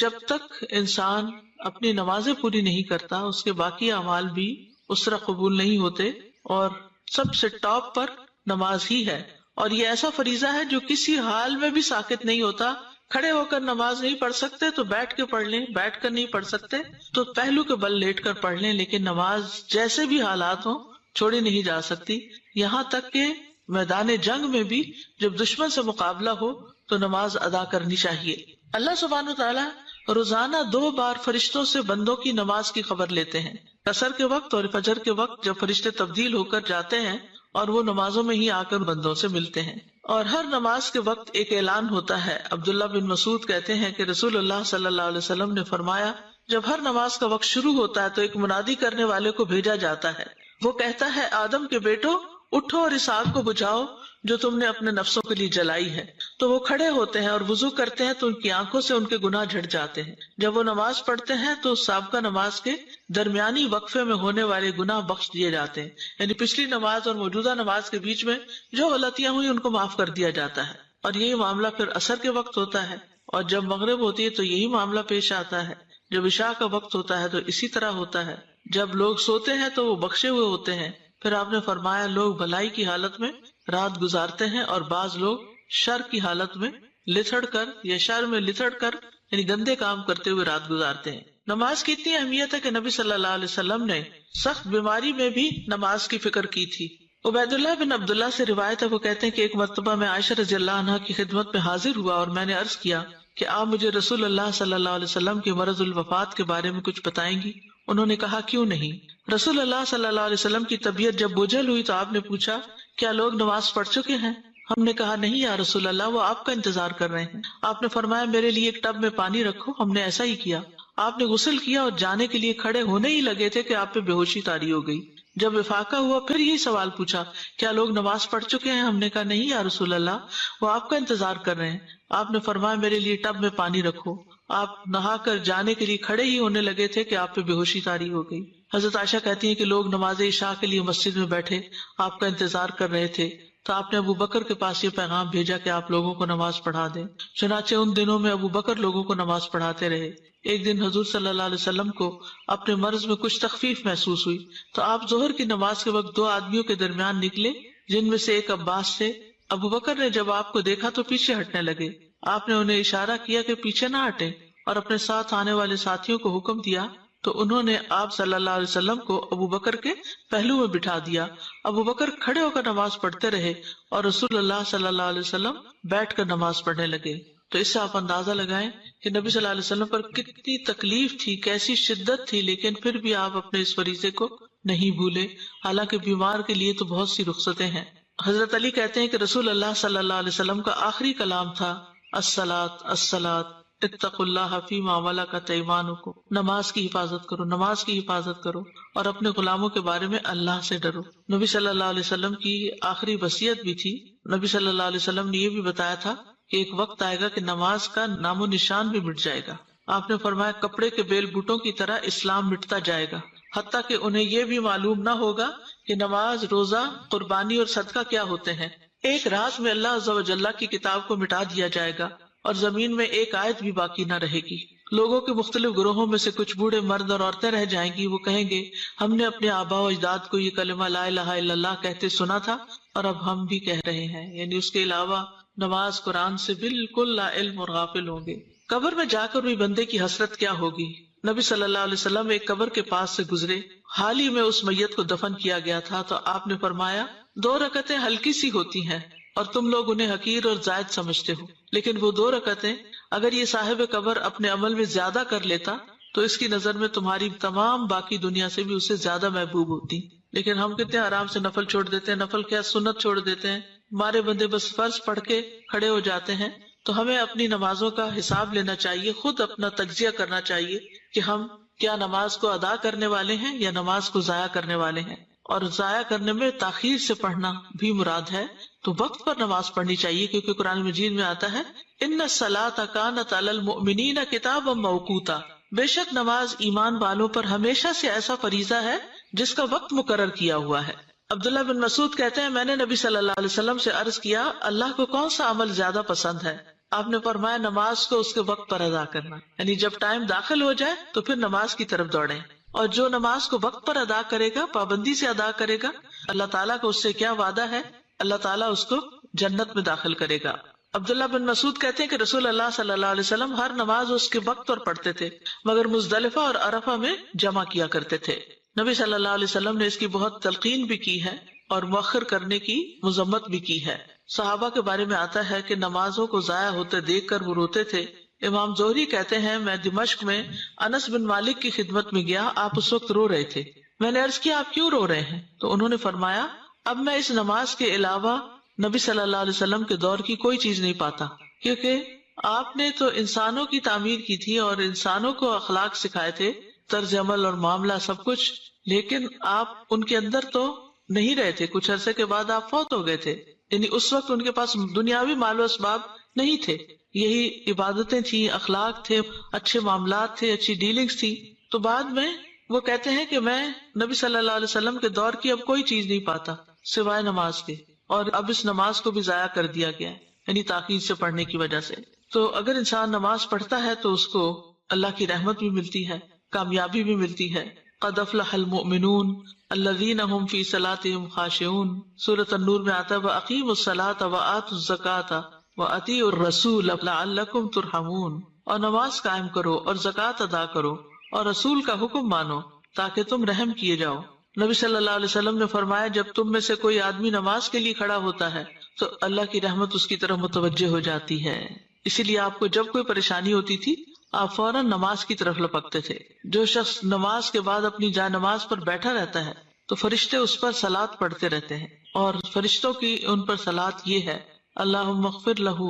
جب تک انسان اپنی نمازیں پوری نہیں کرتا اس کے باقی اعمال بھی اس طرح قبول نہیں ہوتے، اور سب سے ٹاپ پر نماز ہی ہے۔ اور یہ ایسا فریضہ ہے جو کسی حال میں بھی ساقط نہیں ہوتا۔ کھڑے ہو کر نماز نہیں پڑھ سکتے تو بیٹھ کے پڑھ لیں، بیٹھ کر نہیں پڑھ سکتے تو پہلو کے بل لیٹ کر پڑھ لیں، لیکن نماز جیسے بھی حالات ہوں چھوڑی نہیں جا سکتی۔ یہاں تک کہ میدان جنگ میں بھی جب دشمن سے مقابلہ ہو تو نماز ادا کرنی چاہیے۔ اللہ سبحانہ وتعالیٰ روزانہ 2 بار فرشتوں سے بندوں کی نماز کی خبر لیتے ہیں، عصر کے وقت اور فجر کے وقت، جب فرشتے تبدیل ہو کر جاتے ہیں اور وہ نمازوں میں ہی آ کر بندوں سے ملتے ہیں۔ اور ہر نماز کے وقت ایک اعلان ہوتا ہے۔ عبداللہ بن مسعود کہتے ہیں کہ رسول اللہ صلی اللہ علیہ وسلم نے فرمایا، جب ہر نماز کا وقت شروع ہوتا ہے تو ایک منادی کرنے والے کو بھیجا جاتا ہے، وہ کہتا ہے، آدم کے بیٹو اٹھو اور اس آگ کو بجھاؤ جو تم نے اپنے نفسوں کے لیے جلائی ہے۔ تو وہ کھڑے ہوتے ہیں اور وضو کرتے ہیں تو ان کی آنکھوں سے ان کے گناہ جھڑ جاتے ہیں۔ جب وہ نماز پڑھتے ہیں تو سابقہ نماز کے درمیانی وقفے میں ہونے والے گناہ بخش دیے جاتے ہیں، یعنی پچھلی نماز اور موجودہ نماز کے بیچ میں جو غلطیاں ہوئی ان کو معاف کر دیا جاتا ہے۔ اور یہی معاملہ پھر عصر کے وقت ہوتا ہے، اور جب مغرب ہوتی ہے تو یہی معاملہ پیش آتا ہے، جب عشاء کا وقت ہوتا ہے تو اسی طرح ہوتا ہے، جب لوگ سوتے ہیں تو وہ بخشے ہوئے ہوتے ہیں۔ پھر آپ نے فرمایا، لوگ بھلائی کی حالت میں رات گزارتے ہیں اور بعض لوگ شر کی حالت میں لتھڑ کر یا شر میں لتھڑ کر یعنی گندے کام کرتے ہوئے رات گزارتے ہیں۔ نماز کی اتنی اہمیت ہے کہ نبی صلی اللہ علیہ وسلم نے سخت بیماری میں بھی نماز کی فکر کی تھی۔ عبید اللہ بن عبداللہ سے روایت ہے، وہ کہتے ہیں کہ ایک مرتبہ میں عائشہ رضی اللہ عنہا کی خدمت میں حاضر ہوا اور میں نے عرض کیا کہ آپ مجھے رسول اللہ صلی اللہ علیہ وسلم کے مرض الوفات کے بارے میں کچھ بتائیں گی؟ انہوں نے کہا، کیوں نہیں، رسول اللہ صلی اللہ علیہ وسلم کی طبیعت جب بجھل ہوئی تو آپ نے پوچھا کیا لوگ نماز پڑھ چکے ہیں؟ ہم نے کہا نہیں یا رسول اللہ، وہ آپ کا انتظار کر رہے ہیں۔ آپ نے فرمایا میرے لیے ایک ٹب میں پانی رکھو۔ ہم نے ایسا ہی کیا۔ آپ نے غسل کیا اور جانے کے لیے کھڑے ہونے ہی لگے تھے کہ آپ پہ بے ہوشی طاری ہو گئی۔ جب افاقہ ہوا پھر یہی سوال پوچھا کیا لوگ نماز پڑھ چکے ہیں؟ ہم نے کہا نہیں یا رسول اللہ، وہ آپ کا انتظار کر رہے ہیں۔ آپ نے فرمایا میرے لیے ٹب میں پانی رکھو۔ آپ نہا کر جانے کے لیے کھڑے ہی ہونے لگے تھے کہ آپ پہ بے ہوشی طاری ہو گئی۔ حضرت عائشہ کہتی ہیں کہ لوگ نماز عشاء کے لیے مسجد میں بیٹھے آپ کا انتظار کر رہے تھے تو آپ نے ابو بکر کے پاس یہ پیغام بھیجا کہ آپ لوگوں کو نماز پڑھا دیں۔ چنانچہ ان دنوں میں ابو بکر لوگوں کو نماز پڑھاتے رہے۔ ایک دن حضور صلی اللہ علیہ وسلم کو اپنے مرض میں کچھ تخفیف محسوس ہوئی تو آپ ظہر کی نماز کے وقت دو آدمیوں کے درمیان نکلے جن میں سے ایک عباس تھے۔ ابو بکر نے جب آپ کو دیکھا تو پیچھے ہٹنے لگے۔ آپ نے انہیں اشارہ کیا کہ پیچھے نہ ہٹیں اور اپنے ساتھ آنے والے ساتھیوں کو حکم دیا تو انہوں نے آپ صلی اللہ علیہ وسلم کو ابو بکر کے پہلو میں بٹھا دیا۔ ابو بکر کھڑے ہو کر نماز پڑھتے رہے اور رسول اللہ صلی اللہ علیہ وسلم بیٹھ کر نماز پڑھنے لگے۔ تو اس سے آپ اندازہ لگائیں کہ نبی صلی اللہ علیہ وسلم پر کتنی تکلیف تھی، کیسی شدت تھی، لیکن پھر بھی آپ اپنے اس فریضے کو نہیں بھولے، حالانکہ بیمار کے لیے تو بہت سی رخصتیں ہیں۔ حضرت علی کہتے ہیں کہ رسول اللہ صلی اللہ علیہ وسلم کا آخری کلام تھا الصلاۃ الصلاۃ اتقوا اللہ فیما ملکت ایمانکم، نماز کی حفاظت کرو، نماز کی حفاظت کرو اور اپنے غلاموں کے بارے میں اللہ سے ڈرو۔ نبی صلی اللہ علیہ وسلم کی آخری وصیت بھی تھی۔ نبی صلی اللہ علیہ وسلم نے یہ بھی بتایا تھا کہ ایک وقت آئے گا کہ نماز کا نام و نشان بھی مٹ جائے گا۔ آپ نے فرمایا کپڑے کے بیل بوٹوں کی طرح اسلام مٹتا جائے گا، حتیٰ کہ انہیں یہ بھی معلوم نہ ہوگا کہ نماز، روزہ، قربانی اور صدقہ کیا ہوتے ہیں۔ ایک رات میں اللہ عز و جل کی کتاب کو مٹا دیا جائے گا اور زمین میں ایک آیت بھی باقی نہ رہے گی۔ لوگوں کے مختلف گروہوں میں سے کچھ بوڑھے مرد اور عورتیں رہ جائیں گی۔ وہ کہیں گے ہم نے اپنے آباء و اجداد کو یہ کلمہ لا الہ الا اللہ کہتے سنا تھا اور اب ہم بھی کہہ رہے ہیں، یعنی اس کے علاوہ نماز، قرآن سے بالکل لا علم اور غافل ہوں گے۔ قبر میں جا کر بھی بندے کی حسرت کیا ہوگی۔ نبی صلی اللہ علیہ وسلم ایک قبر کے پاس سے گزرے، حال ہی میں اس میت کو دفن کیا گیا تھا، تو آپ نے فرمایا 2 رکعتیں ہلکی سی ہوتی ہیں اور تم لوگ انہیں حقیر اور زائد سمجھتے ہو، لیکن وہ 2 رکعتیں اگر یہ صاحب قبر اپنے عمل میں زیادہ کر لیتا تو اس کی نظر میں تمہاری تمام باقی دنیا سے بھی اسے زیادہ محبوب ہوتی۔ لیکن ہم کتنے آرام سے نفل چھوڑ دیتے ہیں، نفل کیا سنت چھوڑ دیتے ہیں، ہمارے بندے بس فرض پڑھ کے کھڑے ہو جاتے ہیں۔ تو ہمیں اپنی نمازوں کا حساب لینا چاہیے، خود اپنا تجزیہ کرنا چاہیے کہ ہم کیا نماز کو ادا کرنے والے ہیں یا نماز کو ضائع کرنے والے ہیں۔ اور ضائع کرنے میں تاخیر سے پڑھنا بھی مراد ہے، تو وقت پر نماز پڑھنی چاہیے، کیونکہ قرآن مجید میں آتا ہے ان الصلاۃ کانت علی المؤمنین کتابا موقوتا، بے شک نماز ایمان والوں پر ہمیشہ سے ایسا فریضہ ہے جس کا وقت مقرر کیا ہوا ہے۔ عبداللہ بن مسعود کہتے ہیں میں نے نبی صلی اللہ علیہ وسلم سے عرض کیا اللہ کو کون سا عمل زیادہ پسند ہے؟ آپ نے فرمایا نماز کو اس کے وقت پر ادا کرنا، یعنی جب ٹائم داخل ہو جائے تو پھر نماز کی طرف دوڑیں، اور جو نماز کو وقت پر ادا کرے گا، پابندی سے ادا کرے گا، اللہ تعالیٰ کا اس سے کیا وعدہ ہے، اللہ تعالیٰ اس کو جنت میں داخل کرے گا۔ عبداللہ بن مسعود کہتے ہیں کہ رسول اللہ صلی اللہ علیہ وسلم ہر نماز اس کے وقت پر پڑھتے تھے، مگر مزدلفہ اور عرفہ میں جمع کیا کرتے تھے۔ نبی صلی اللہ علیہ وسلم نے اس کی بہت تلقین بھی کی ہے اور مؤخر کرنے کی مذمت بھی کی ہے۔ صحابہ کے بارے میں آتا ہے کہ نمازوں کو ضائع ہوتے دیکھ کر وہ روتے تھے۔ امام زہری کہتے ہیں میں دمشق میں انس بن مالک کی خدمت میں گیا، آپ اس وقت رو رہے تھے۔ میں نے عرض کیا آپ کیوں رو رہے ہیں؟ تو انہوں نے فرمایا اب میں اس نماز کے علاوہ نبی صلی اللہ علیہ وسلم کے دور کی کوئی چیز نہیں پاتا، کیونکہ آپ نے تو انسانوں کی تعمیر کی تھی اور انسانوں کو اخلاق سکھائے تھے، طرز عمل اور معاملہ سب کچھ، لیکن آپ ان کے اندر تو نہیں رہے تھے۔ کچھ عرصے کے بعد آپ فوت ہو گئے تھے، یعنی اس وقت ان کے پاس دنیاوی مال و اسباب نہیں تھے، یہی عبادتیں تھیں، اخلاق تھے، اچھے معاملات تھے، اچھی ڈیلنگز تھی۔ تو بعد میں وہ کہتے ہیں کہ میں نبی صلی اللہ علیہ وسلم کے دور کی اب کوئی چیز نہیں پاتا سوائے نماز کے، اور اب اس نماز کو بھی ضائع کر دیا گیا ہے، یعنی تاخیر سے پڑھنے کی وجہ سے۔ تو اگر انسان نماز پڑھتا ہے تو اس کو اللہ کی رحمت بھی ملتی ہے، کامیابی بھی ملتی ہے۔ قد افلح المؤمنون الذین هم فی صلاتهم خاشعون، سورۃ النور میں آتا ہے وَأَقِیمُوا الصَّلَاةَ وَآتُوا الزَّکَاةَ وَأَطِیعُوا الرَّسُولَ لَعَلَّکُمْ تُرْحَمُونَ، اور نماز قائم کرو اور زکوٰۃ ادا کرو اور رسول کا حکم مانو تاکہ تم رحم کیے جاؤ۔ نبی صلی اللہ علیہ وسلم نے فرمایا جب تم میں سے کوئی آدمی نماز کے لیے کھڑا ہوتا ہے تو اللہ کی رحمت اس کی طرف متوجہ ہو جاتی ہے۔ اسی لیے آپ کو جب کوئی پریشانی ہوتی تھی آپ فوراً نماز کی طرف لپکتے تھے. جو شخص نماز کے بعد اپنی جائے نماز پر بیٹھا رہتا ہے تو فرشتے اس پر صلات پڑھتے رہتے ہیں، اور فرشتوں کی ان پر صلات یہ ہے: اللہم اغفر لہ،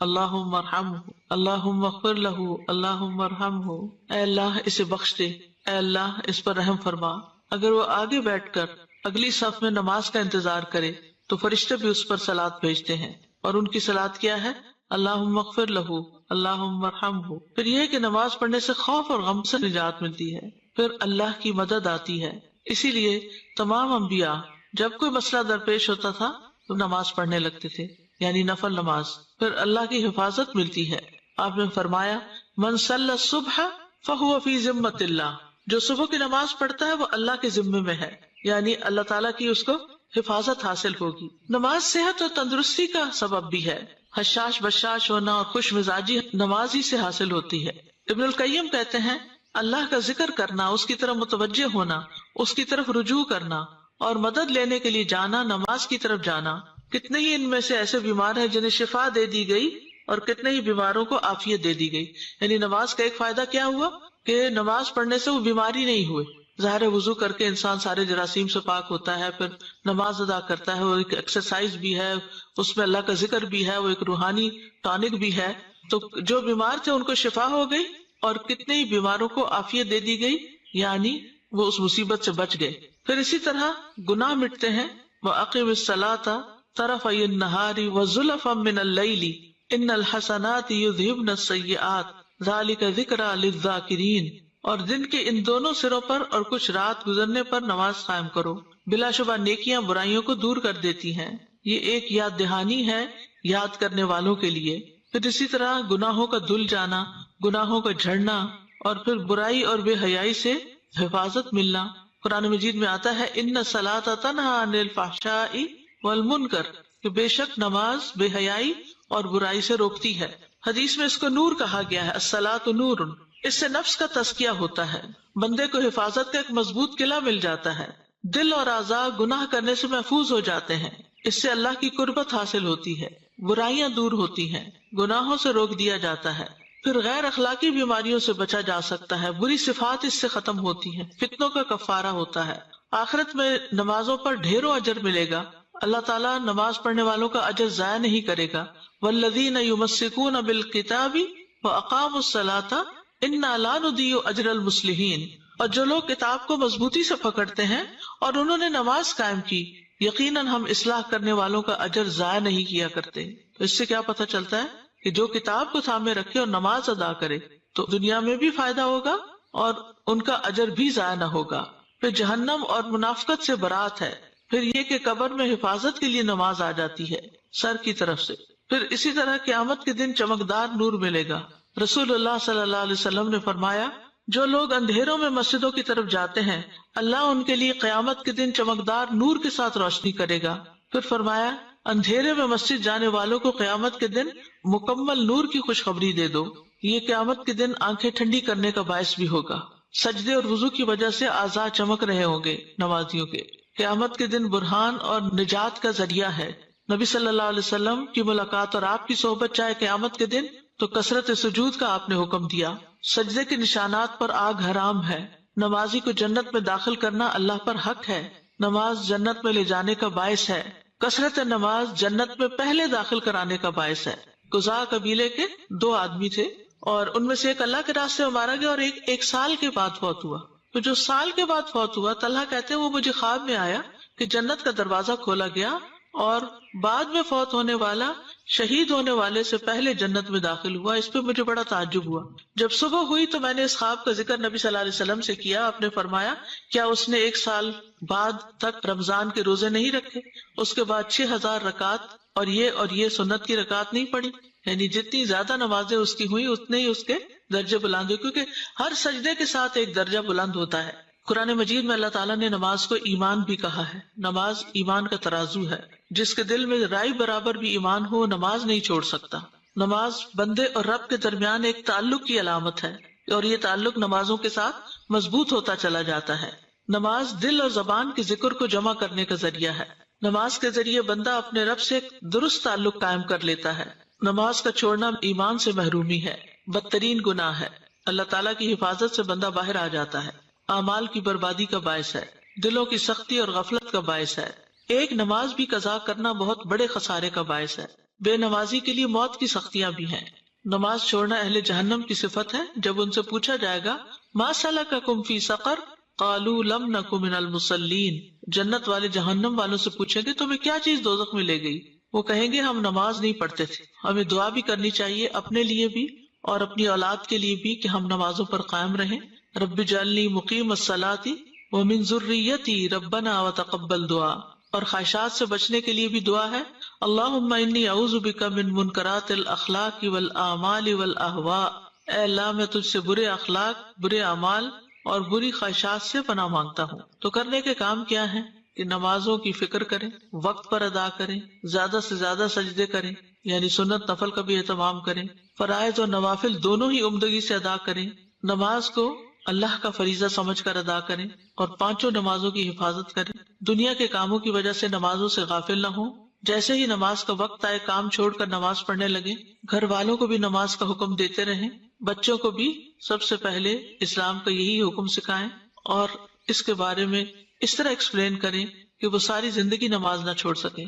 اللہم ارحمہ، اللہم اغفر لہ، اللہم ارحمہ. اے اللہ اسے بخش دے، اے اللہ اس پر رحم فرما. اگر وہ آگے بیٹھ کر اگلی صف میں نماز کا انتظار کرے تو فرشتے بھی اس پر صلات بھیجتے ہیں، اور ان کی صلات کیا ہے؟ اللہم اغفر لہ، اللہم ارحمہ. پھر یہ کہ نماز پڑھنے سے خوف اور غم سے نجات ملتی ہے، پھر اللہ کی مدد آتی ہے. اسی لیے تمام انبیاء جب کوئی مسئلہ درپیش ہوتا تھا تو نماز پڑھنے لگتے تھے، یعنی نفل نماز، پھر اللہ کی حفاظت ملتی ہے. آپ نے فرمایا: من صلی الصبح فہو فی ذمۃ اللہ، جو صبح کی نماز پڑھتا ہے وہ اللہ کے ذمے میں ہے، یعنی اللہ تعالیٰ کی اس کو حفاظت حاصل ہوگی. نماز صحت اور تندرستی کا سبب بھی ہے. حشاش بشاش ہونا اور خوش مزاجی نماز ہی سے حاصل ہوتی ہے. ابن القیم کہتے ہیں: اللہ کا ذکر کرنا، اس کی طرف متوجہ ہونا، اس کی طرف رجوع کرنا اور مدد لینے کے لیے جانا، نماز کی طرف جانا. کتنے ہی ان میں سے ایسے بیمار ہیں جنہیں شفا دے دی گئی اور کتنے ہی بیماروں کو عافیت دے دی گئی. یعنی نماز کا ایک فائدہ کیا ہوا کہ نماز پڑھنے سے وہ بیماری نہیں ہوئے. ظاہر وضو کر کے انسان سارے جراثیم سے پاک ہوتا ہے، پھر نماز ادا کرتا ہے، وہ ایک ایکسرسائز بھی ہے، اس میں اللہ کا ذکر بھی ہے، وہ ایک روحانی ٹانک بھی ہے. تو جو بیمار تھے ان کو شفا ہو گئی اور کتنے ہی بیماروں کو عافیت دے دی گئی، یعنی وہ اس مصیبت سے بچ گئے. پھر اسی طرح گناہ مٹتے ہیں. وَأَقِمِ الصَّلَاةَ طَرَفَيِ النَّهَارِ وَزُلَفًا مِّنَ اللَّيْلِ إِنَّ الْحَسَنَاتِ يُذْهِبْنَ السَّيِّئَاتِ ذَلِكَ ذِكْرَىٰ لِلذَّاكِرِينَ. اور دن کے ان دونوں سروں پر اور کچھ رات گزرنے پر نماز قائم کرو، بلا شبہ نیکیاں برائیوں کو دور کر دیتی ہیں. یہ ایک یاد دہانی ہے یاد کرنے والوں کے لیے. پھر اسی طرح گناہوں کا دھل جانا، گناہوں کا جھڑنا، اور پھر برائی اور بے حیائی سے حفاظت ملنا. قرآن مجید میں آتا ہے: ان الصلاۃ تنہی عن الفحشاء والمنکر، کہ بے شک نماز بے حیائی اور برائی سے روکتی ہے. حدیث میں اس کو نور کہا گیا ہے، الصلاۃ نور. اس سے نفس کا تزکیہ ہوتا ہے، بندے کو حفاظت کا ایک مضبوط قلعہ مل جاتا ہے. دل اور اعضاء گناہ کرنے سے محفوظ ہو جاتے ہیں، اس سے اللہ کی قربت حاصل ہوتی ہے، برائیاں دور ہوتی ہیں، گناہوں سے روک دیا جاتا ہے. پھر غیر اخلاقی بیماریوں سے بچا جا سکتا ہے، بری صفات اس سے ختم ہوتی ہیں، فتنوں کا کفارہ ہوتا ہے. آخرت میں نمازوں پر ڈھیروں اجر ملے گا. اللہ تعالیٰ نماز پڑھنے والوں کا اجر ضائع نہیں کرے گا. والذین یمسکون بالکتاب واقاموا الصلاۃ انا لا نضیع اجر المصلحین. اور جو لوگ کتاب کو مضبوطی سے پکڑتے ہیں اور انہوں نے نماز قائم کی، یقیناً ہم اصلاح کرنے والوں کا اجر ضائع نہیں کیا کرتے. تو اس سے کیا پتہ چلتا ہے کہ جو کتاب کو تھامے رکھے اور نماز ادا کرے تو دنیا میں بھی فائدہ ہوگا اور ان کا اجر بھی ضائع نہ ہوگا. پھر جہنم اور منافقت سے برات ہے. پھر یہ کہ قبر میں حفاظت کے لیے نماز آ جاتی ہے سر کی طرف سے. پھر اسی طرح قیامت کے دن چمکدار نور ملے گا. رسول اللہ صلی اللہ علیہ وسلم نے فرمایا: جو لوگ اندھیروں میں مسجدوں کی طرف جاتے ہیں اللہ ان کے لیے قیامت کے دن چمکدار نور کے ساتھ روشنی کرے گا. پھر فرمایا: اندھیرے میں مسجد جانے والوں کو قیامت کے دن مکمل نور کی خوشخبری دے دو. یہ قیامت کے دن آنکھیں ٹھنڈی کرنے کا باعث بھی ہوگا. سجدے اور وضو کی وجہ سے اعضاء چمک رہے ہوں گے نمازیوں کے. قیامت کے دن برہان اور نجات کا ذریعہ ہے. نبی صلی اللہ علیہ وسلم کی ملاقات اور آپ کی صحبت چاہے قیامت کے دن تو کثرت سجود کا آپ نے حکم دیا. سجدے کے نشانات پر آگ حرام ہے. نمازی کو جنت میں داخل کرنا اللہ پر حق ہے. نماز جنت میں لے جانے کا باعث ہے. کثرت نماز جنت میں پہلے داخل کرانے کا باعث ہے. قزاع قبیلے کے 2 آدمی تھے اور ان میں سے ایک اللہ کے راستے میں مارا گیا اور ایک سال کے بعد فوت ہوا. تو جو سال کے بعد فوت ہوا، طلحہ کہتے ہیں وہ مجھے خواب میں آیا کہ جنت کا دروازہ کھولا گیا اور بعد میں فوت ہونے والا شہید ہونے والے سے پہلے جنت میں داخل ہوا. اس پہ مجھے بڑا تعجب ہوا. جب صبح ہوئی تو میں نے اس خواب کا ذکر نبی صلی اللہ علیہ وسلم سے کیا. آپ نے فرمایا: کیا اس نے 1 سال بعد تک رمضان کے روزے نہیں رکھے؟ اس کے بعد 6000 رکعت اور یہ سنت کی رکعت نہیں پڑھی. یعنی جتنی زیادہ نمازیں اس کی ہوئی اتنے ہی اس کے درجے بلند ہوئے، کیونکہ ہر سجدے کے ساتھ ایک درجہ بلند ہوتا ہے. قرآن مجید میں اللہ تعالیٰ نے نماز کو ایمان بھی کہا ہے. نماز ایمان کا ترازو ہے. جس کے دل میں رائی برابر بھی ایمان ہو نماز نہیں چھوڑ سکتا. نماز بندے اور رب کے درمیان ایک تعلق کی علامت ہے اور یہ تعلق نمازوں کے ساتھ مضبوط ہوتا چلا جاتا ہے. نماز دل اور زبان کے ذکر کو جمع کرنے کا ذریعہ ہے. نماز کے ذریعے بندہ اپنے رب سے ایک درست تعلق قائم کر لیتا ہے. نماز کا چھوڑنا ایمان سے محرومی ہے، بدترین گناہ ہے. اللہ تعالیٰ کی حفاظت سے بندہ باہر آ جاتا ہے، اعمال کی بربادی کا باعث ہے، دلوں کی سختی اور غفلت کا باعث ہے۔ ایک نماز بھی قضا کرنا بہت بڑے خسارے کا باعث ہے۔ بے نمازی کے لیے موت کی سختیاں بھی ہیں۔ نماز چھوڑنا اہل جہنم کی صفت ہے۔ جب ان سے پوچھا جائے گا ما سلککم فی سقر قالوا لم نک من المصلین، جنت والے جہنم والوں سے پوچھیں گے تمہیں کیا چیز دوزخ میں لے گئی؟ وہ کہیں گے ہم نماز نہیں پڑھتے تھے۔ ہمیں دعا بھی کرنی چاہیے اپنے لیے بھی اور اپنی اولاد کے لیے بھی کہ ہم نمازوں پر قائم رہیں۔ رب اجعلنی مقیم الصلاۃ ومن ذریتی ربنا وتقبل دعا، اور خواہشات سے بچنے کے لیے بھی دعا ہے، اللہم انی اعوذ بک من منکرات الاخلاق والاعمال والاہواء، اے اللہ میں تجھ سے برے اخلاق، برے اعمال اور بری خواہشات سے پناہ مانگتا ہوں۔ تو کرنے کے کام کیا ہیں کہ نمازوں کی فکر کریں، وقت پر ادا کریں، زیادہ سے زیادہ سجدے کریں، یعنی سنت نفل کا بھی اہتمام کریں، فرائض اور نوافل دونوں ہی عمدگی سے ادا کریں، نماز کو اللہ کا فریضہ سمجھ کر ادا کریں اور پانچوں نمازوں کی حفاظت کریں۔ دنیا کے کاموں کی وجہ سے نمازوں سے غافل نہ ہوں۔ جیسے ہی نماز کا وقت آئے کام چھوڑ کر نماز پڑھنے لگیں۔ گھر والوں کو بھی نماز کا حکم دیتے رہیں۔ بچوں کو بھی سب سے پہلے اسلام کا یہی حکم سکھائیں اور اس کے بارے میں اس طرح ایکسپلین کریں کہ وہ ساری زندگی نماز نہ چھوڑ سکیں۔